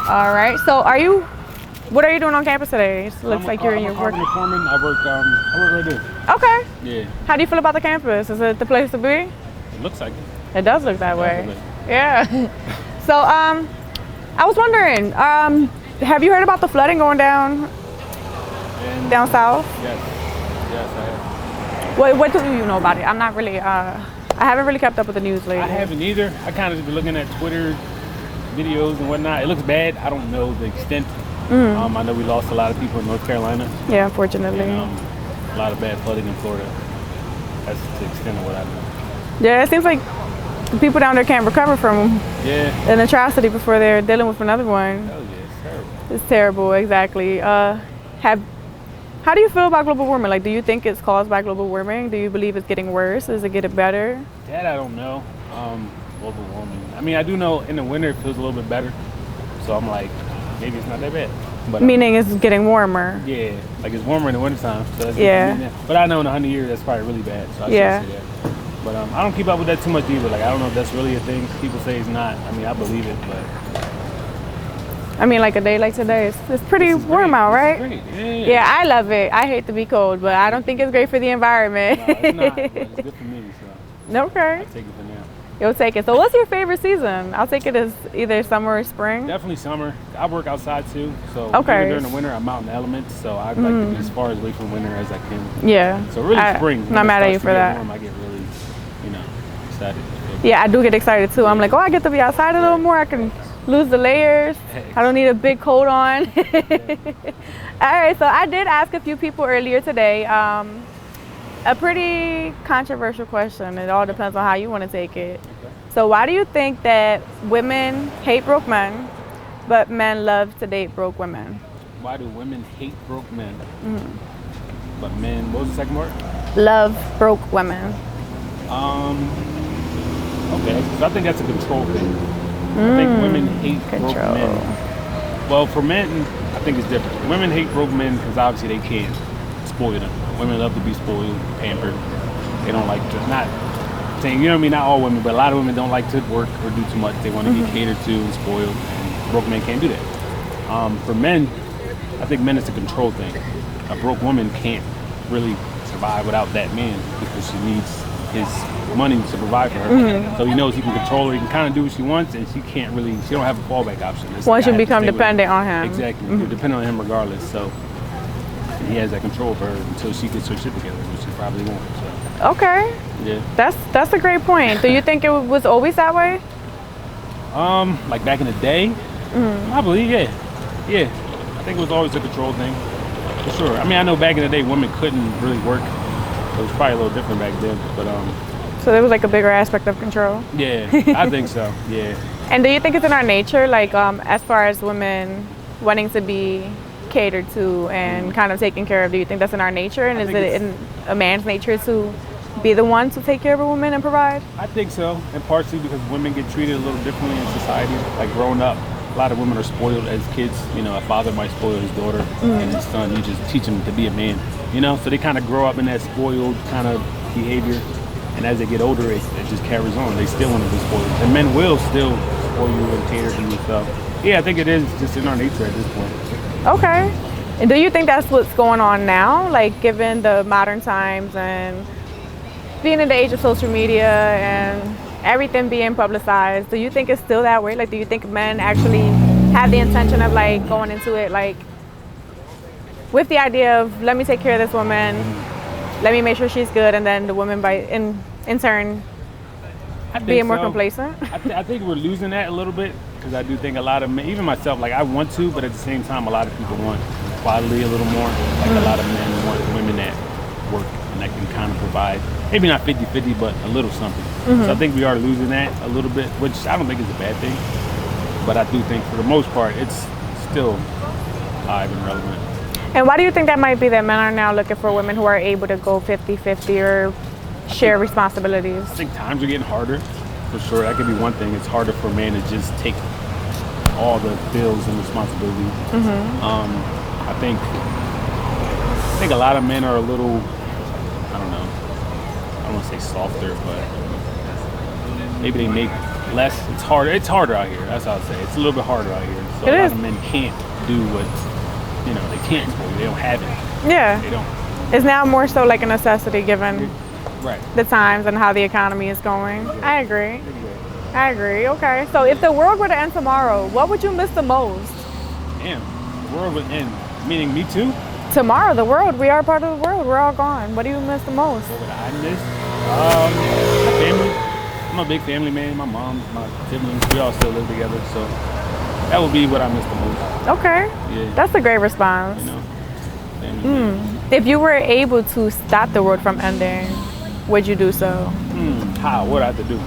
All right. So what are you doing on campus today? It looks like you're in your work. I'm a foreman. I work right there. Okay. Yeah. How do you feel about the campus? Is it the place to be? It looks like it. It does look that way. Definitely. Yeah. So I was wondering, have you heard about the flooding going down south? Yes. Yes, I have. What do you know about it? I'm not really. I haven't really kept up with the news lately. I haven't either. I kind of just been looking at Twitter videos and whatnot. It looks bad. I don't know the extent. I know we lost a lot of people in North Carolina. Yeah, unfortunately. And, a lot of bad flooding in Florida. That's the extent of what I know. Yeah, it seems like the people down there can't recover from an atrocity before they're dealing with another one. Oh yeah, it's terrible. It's terrible, exactly. How do you feel about global warming? Like, do you think it's caused by global warming? Do you believe it's getting worse? Is it getting better? That I don't know. Global warming. I mean, I do know in the winter it feels a little bit better. So I'm like, maybe it's not that bad. But, meaning it's getting warmer. Yeah, like it's warmer in the wintertime. So that's Yeah. But I know in 100 years that's probably really bad. So I shouldn't say that. But I don't keep up with that too much either. Like I don't know if that's really a thing. People say it's not. I mean, I believe it, but I mean, like a day like today, it's pretty warm out, right? Great. Yeah, I love it. I hate to be cold, but I don't think it's great for the environment. No, it's not. But it's good for me. So Okay. I take it for now. You'll take it. So what's your favorite season? I'll take it as either summer or spring. Definitely summer. I work outside too, so Okay. even during the winter I'm out in the elements, so I like to be as far away from winter as I can. Yeah. So really spring. I'm not mad at you for that. Warm, I get really, excited. Yeah, I do get excited too. I'm like, oh, I get to be outside a little more. I can lose the layers. I don't need a big coat on. All right, so I did ask a few people earlier today a pretty controversial question. It all depends on how you want to take it. Okay. So why do you think that women hate broke men, but men love to date broke women? Why do women hate broke men, but men? What was the second word? Love broke women. Okay, so I think that's a control thing. I think women hate broke men. Well, for men, I think it's different. Women hate broke men because obviously they can't spoil them. Women love to be spoiled, pampered. They don't like to, not saying, you know what I mean, not all women, but a lot of women don't like to work or do too much. They want to get catered to and spoiled, and broke men can't do that. For men, I think men it's a control thing. A broke woman can't really survive without that man because she needs his money to provide for her. So he knows he can control her, he can kind of do what she wants, and she don't have a fallback option. It's Once like, you become dependent on him. Exactly, you're dependent on him regardless. So he has that control over her until she gets her shit together, which she probably won't. So Okay. yeah. That's a great point. Do you think it was always that way? Like back in the day, I believe, yeah. I think it was always a control thing, for sure. I mean, I know back in the day, women couldn't really work. It was probably a little different back then, but So there was like a bigger aspect of control. yeah, I think so. Yeah. And do you think it's in our nature, like as far as women wanting to be catered to and kind of taken care of? Do you think that's in our nature, and is it in a man's nature to be the one to take care of a woman and provide? I think so, and partially because women get treated a little differently in society. Like growing up, a lot of women are spoiled as kids. You know, a father might spoil his daughter and his son. You just teach him to be a man. You know, so they kind of grow up in that spoiled kind of behavior, and as they get older, it just carries on. They still want to be spoiled, and men will still spoil you and cater to you. So, yeah, I think it is just in our nature at this point. Okay. And do you think that's what's going on now, like given the modern times and being in the age of social media and everything being publicized? Do you think it's still that way? Like, do you think men actually have the intention of like going into it like with the idea of, let me take care of this woman, let me make sure she's good, and then the woman in turn being more complacent? I think we're losing that a little bit, because I do think a lot of men, even myself, like I want to, but at the same time, a lot of people want equality a little more. Like a lot of men want women that work and that can kind of provide, maybe not 50-50, but a little something. So I think we are losing that a little bit, which I don't think is a bad thing. But I do think for the most part, it's still alive and relevant. And why do you think that might be, that men are now looking for women who are able to go 50-50 or share responsibilities? I think times are getting harder, for sure. That could be one thing. It's harder for a man to just take all the bills and responsibilities. I think a lot of men are a little, I don't know, I don't want to say softer, but maybe they make less. It's harder. It's harder out here. That's how I say. It's a little bit harder out here. So It a lot is. of men can't do what they can't spoil you. They don't have it. Yeah. They don't. It's now more so like a necessity given Right. the times and how the economy is going. I agree. I agree. Okay. So if the world were to end tomorrow, what would you miss the most? Damn. The world would end. Meaning me too. Tomorrow, the world. We are part of the world. We're all gone. What do you miss the most? What would I miss? My family. I'm a big family man. My mom, my siblings, we all still live together. So that would be what I miss the most. Okay. Yeah. That's a great response. Family man. If you were able to stop the world from ending, would you do so? How? What I have to do?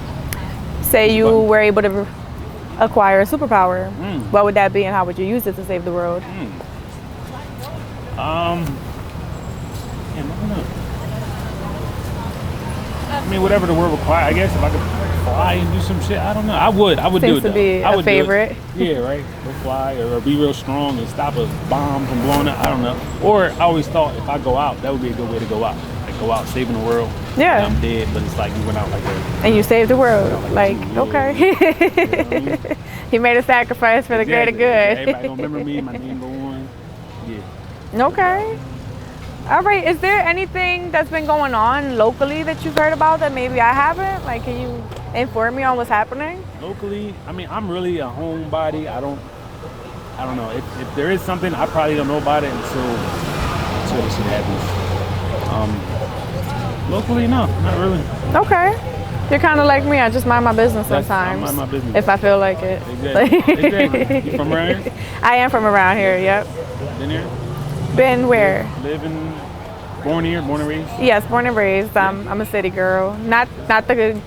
Say you were able to acquire a superpower. Mm. What would that be and how would you use it to save the world? Damn, I don't know. I mean, whatever the world requires. I guess if I could fly and do some shit, I don't know. I would do Seems it. to though. be I a would do it. favorite. Yeah, right. Go fly or be real strong and stop a bomb from blowing up. I don't know. Or I always thought if I go out, that would be a good way to go out. Like go out saving the world. Yeah. And I'm dead, but it's like you went out like that. And you saved the world. Like, Like, yeah. okay. You know what I mean? He made a sacrifice for the greater Exactly. Everybody good. gonna remember me. My name go on. Yeah. Okay. All right. Is there anything that's been going on locally that you've heard about that maybe I haven't? Like, can you inform me on what's happening? Locally, I mean, I'm really a homebody. I don't know. If there is something, I probably don't know about it until the shit happens. Locally, no, not really. Okay. You're kind of like me. I just mind my business I sometimes. mind my business. If I feel like it. Exactly. You from around here? I am from around here. Yep. Been here? Been where? Living, born here, born and raised? Yes, born and raised. I'm a city girl. Not the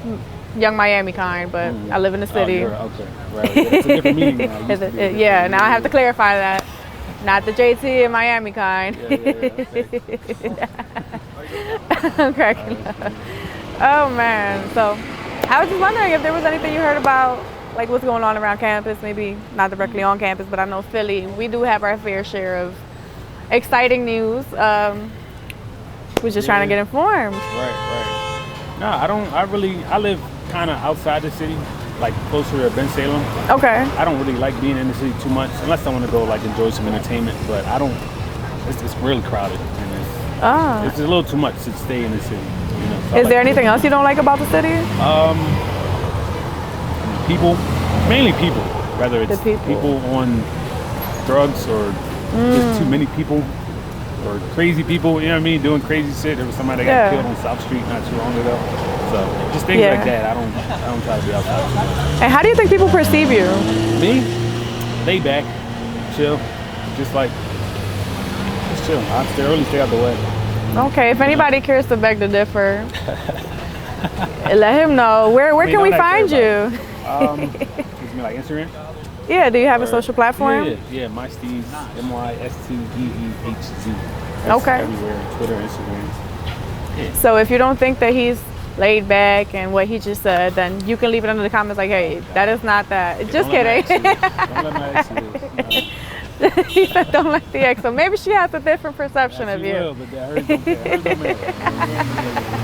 young Miami kind, but I live in the city. Okay, right. Yeah, it's a different meaning now. It used to be a different Yeah, meaning. now I have to clarify that. Not the JT in Miami kind. Yeah. I'm cracking up. Oh man. So I was just wondering if there was anything you heard about like what's going on around campus, maybe not directly on campus, but I know Philly, we do have our fair share of exciting news. We're just trying to get informed. Right. No, I live kind of outside the city, like closer to Ben Salem. Okay. I don't really like being in the city too much, unless I want to go like enjoy some entertainment. But I don't. It's really crowded, and it's a little too much to stay in the city. So Is there anything else you don't like about the city? People, mainly people. Whether it's The people. on drugs or just too many people, or crazy people. You know what I mean? Doing crazy shit. There was somebody that got killed on South Street not too long ago. So just things like that. I don't try to be outside too much. And how do you think people perceive you? Me, lay back, chill, just chill. I stay out the way. Okay, if anybody cares to beg to differ, let him know. Where can we find you? Excuse me, like Instagram? Yeah, do you have a social platform? Yeah, my Steve's MySteehz. Okay. Everywhere, Twitter, Instagram. So if you don't think that he's laid back and what he just said, then you can leave it under the comments like, hey, that is not that. Just kidding. Don't let my ex see this. He said don't let the ex. So maybe she has a different perception of She you. will, but hers don't care. Hers don't matter.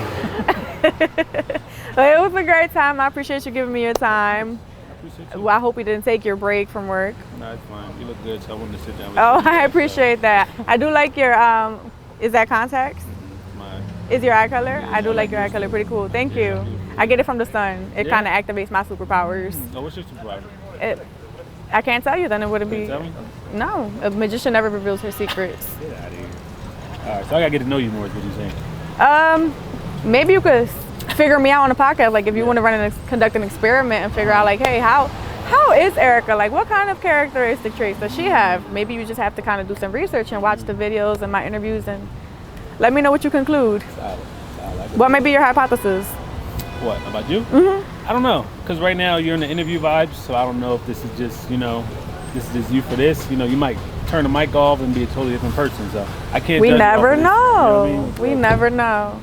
Well, it was a great time. I appreciate you giving me your time. I appreciate you. Well, I hope you didn't take your break from work. No, it's fine. You look good, so I wanted to sit down with Oh, you. I appreciate that. I do like your, is that contacts? My, Is your eye color? Yeah, I do I like like your eye yours color. too. Pretty cool. Thank Yeah, you. I do. I get it from the sun. It Yeah? kind of activates my superpowers. oh, what's your supervisor? I can't tell you, then it wouldn't Can be. you tell me? No, a magician never reveals her secrets. Get out of here. All right, so I gotta get to know you more, is what you're saying. Maybe you could figure me out on a podcast. Like if you want to conduct an experiment and figure out like, hey, how is Erica? Like what kind of characteristic traits does she have? Maybe you just have to kind of do some research and watch the videos and my interviews and let me know what you conclude. Solid. What may be your hypothesis? What, about you? Mm-hmm. I don't know, because right now you're in the interview vibes, so I don't know if this is just, this is just you for this. You might turn the mic off and be a totally different person, so I can't We judge you never off of this, know. you know what I mean? We never know.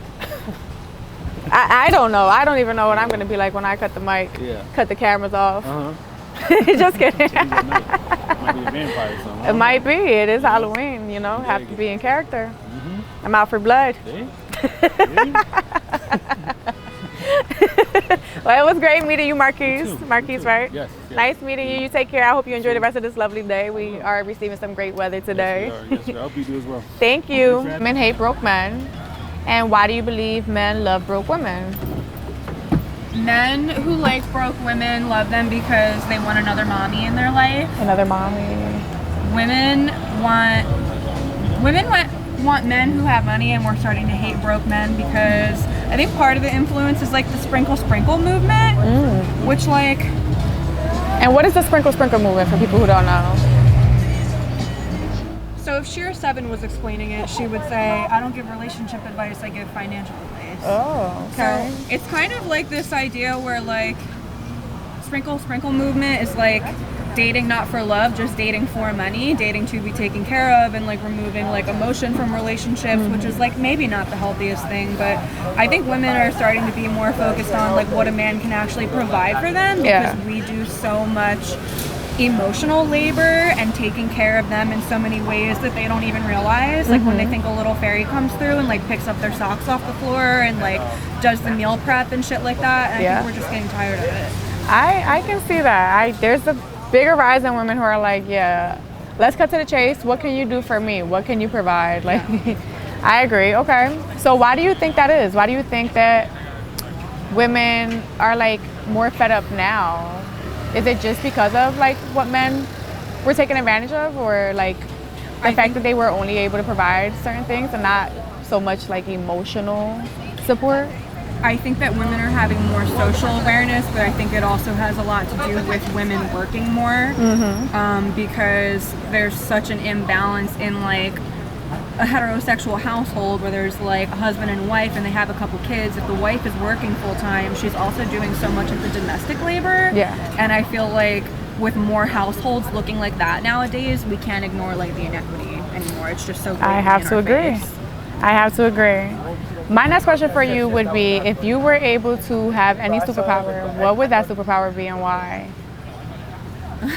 I don't know. I don't even know what I'm going to be like when I cut the mic, Yeah. cut the cameras off. Uh-huh. Just kidding. It might be a vampire or something. It might be. It is Halloween, have to be in character. I'm out for blood. See? See? Well, it was great meeting you, Marquise. You too. Marquise, You too. right? Yes, yes. Nice meeting you. You take care. I hope you enjoy the rest of this lovely day. We are receiving some great weather today. Yes, we are. I hope you do as well. Thank you. Thanks for having Men hate broke men. And why do you believe men love broke women? Men who like broke women love them because they want another mommy in their life. Another mommy. Women want men who have money, and we're starting to hate broke men because I think part of the influence is like the sprinkle movement, which like. And what is the sprinkle movement for people who don't know? So if Sheer 7 was explaining it, she would say, I don't give relationship advice, I give financial advice. Oh, okay. So it's kind of like this idea where like sprinkle movement is like dating not for love, just dating for money, dating to be taken care of, and like removing like emotion from relationships, which is like maybe not the healthiest thing, but I think women are starting to be more focused on like what a man can actually provide for them, because we do so much emotional labor and taking care of them in so many ways that they don't even realize, like when they think a little fairy comes through and like picks up their socks off the floor and like does the meal prep and shit like that, and I think we're just getting tired of it. I can see that. There's a bigger rise in women who are like, yeah, let's cut to the chase. What can you do for me? What can you provide? Like, I agree. Okay. So why do you think that is? Why do you think that women are like more fed up now? Is it just because of like what men were taken advantage of, or like the fact that they were only able to provide certain things and not so much like emotional support? I think that women are having more social awareness, but I think it also has a lot to do with women working more, because there's such an imbalance in like a heterosexual household where there's like a husband and wife and they have a couple kids. If the wife is working full time, she's also doing so much of the domestic labor. Yeah. And I feel like with more households looking like that nowadays, we can't ignore like the inequity anymore. It's just so big. I have to agree. I have to agree. My next question for you would be, if you were able to have any superpower, what would that superpower be and why? I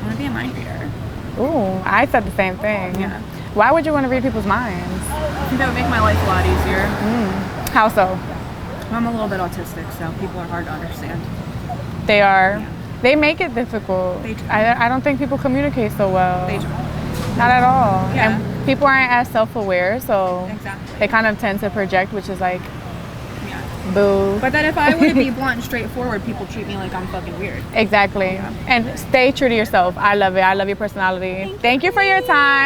want to be a mind reader. Ooh, I said the same thing. Yeah. Why would you want to read people's minds? I think that would make my life a lot easier. How so? I'm a little bit autistic, so people are hard to understand. They are. They make it difficult. They do. I don't think people communicate so well. They do. Not at all. Yeah. And people aren't as self-aware, so Exactly. they kind of tend to project, which is like, Yeah. boo. But then if I were to be blunt and straightforward, people treat me like I'm fucking weird. Exactly. And stay true to yourself. I love it. I love your personality. Thank you for your time.